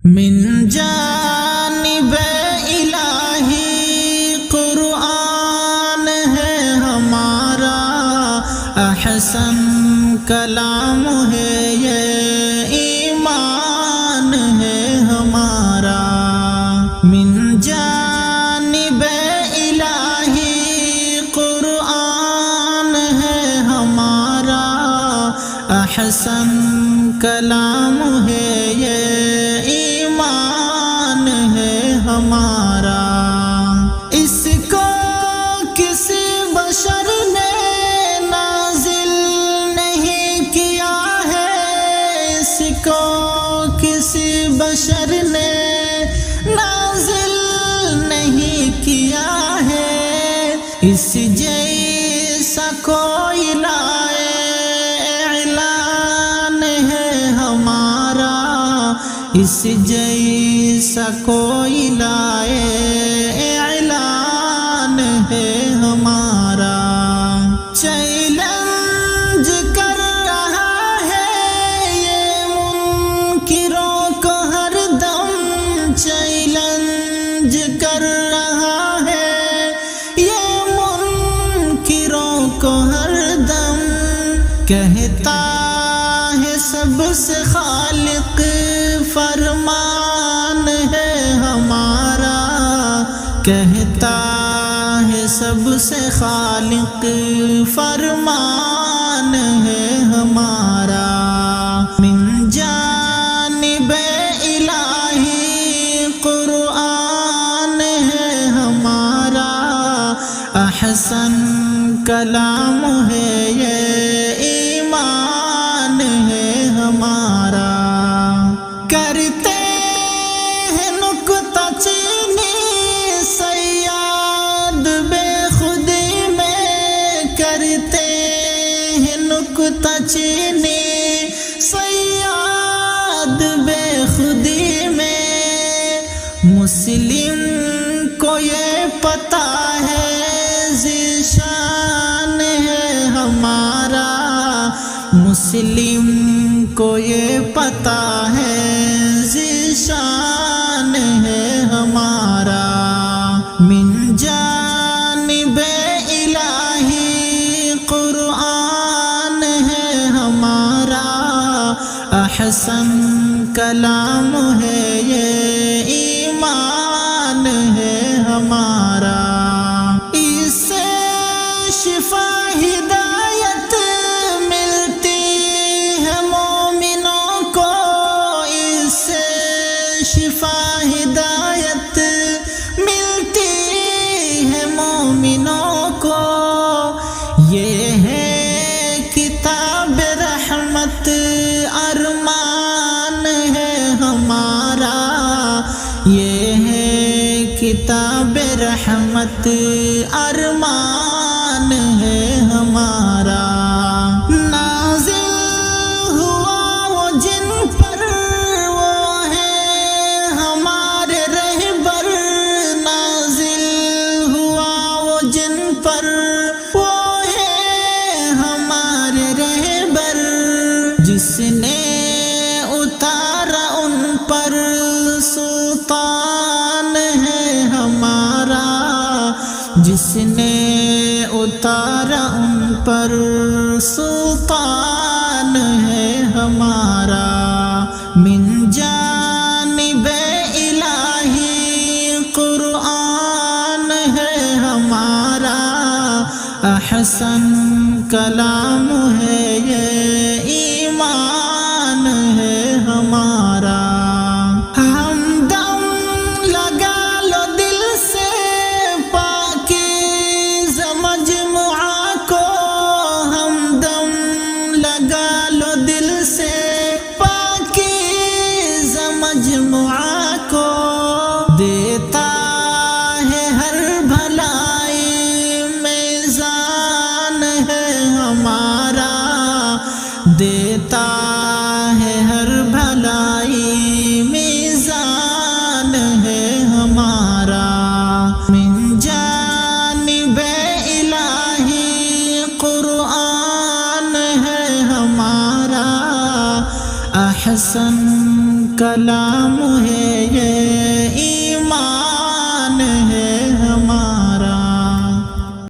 من جانب الہی قرآن ہے ہمارا، احسن کلام ہے یہ ایمان ہے ہمارا۔ من جانب الہی قرآن ہے ہمارا، احسن کلام ہے یہ ایمان ہے ہمارا۔ اس کو کسی بشر نے نازل نہیں کیا ہے، اس کو کسی بشر نے نازل نہیں کیا ہے، اس جیسا کوئی لائے اعلان ہے ہمارا، اس جیسا کوئی لائے اعلان ہے ہمارا۔ چیلنج کر رہا ہے یہ منکروں کو ہر دم، چیلنج کر رہا ہے یہ منکروں کو ہر دم، کہتا ہے سب سے خالق فرمان ہے ہمارا، کہتا ہے سب سے خالق فرمان ہے ہمارا۔ من جانب الہی قرآن ہے ہمارا، احسن کلام ہے یہ ایمان ہے ہمارا۔ کرتے ہیں نکتہ چینی صیاد بے خودی میں، کرتے ہیں نکتہ چینی صیاد بے خودی میں، مسلم کو یہ پتہ ہے ذیشان ہے ہمارا، مسلم کو یہ پتہ ہے ذیشان ہے ہمارا۔ من جانب الہی قرآن ہے ہمارا، احسن کلام ہے یہ ایمان ہے ہمارا۔ اس سے شفا ہدایت ملتی ہے مومنوں کو، اس سے شفا ہدایت ملتی ہے مومنوں کو، یہ ہے کتاب رحمت ارمان ہے ہمارا، یہ ہے کتاب رحمت ارمان ہے ہمارا۔ نازل ہوا وہ جن پر وہ ہے ہمارے رہبر، نازل ہوا وہ جن پر وہ ہے ہمارے رہبر، جس نے اتارا ان پر سلطان ہے ہمارا، جس نے اتارا ان پر سلطان ہے ہمارا۔ من جانب الہی قرآن ہے ہمارا، احسن کلام ہے یہ ایمان ہے ہمارا۔ ہم دم لگا لو دل سے پاکیزہ مجموعہ کو، ہم دم لگا لو دل سے پاکیزہ مجموعہ کو، دیتا ہے ہر بھلائی میزان ہے ہمارا، دیتا ہے ہر بھلائی میزان ہے ہمارا۔ من جانب الہی قرآن ہے ہمارا، احسن کلام ہے یہ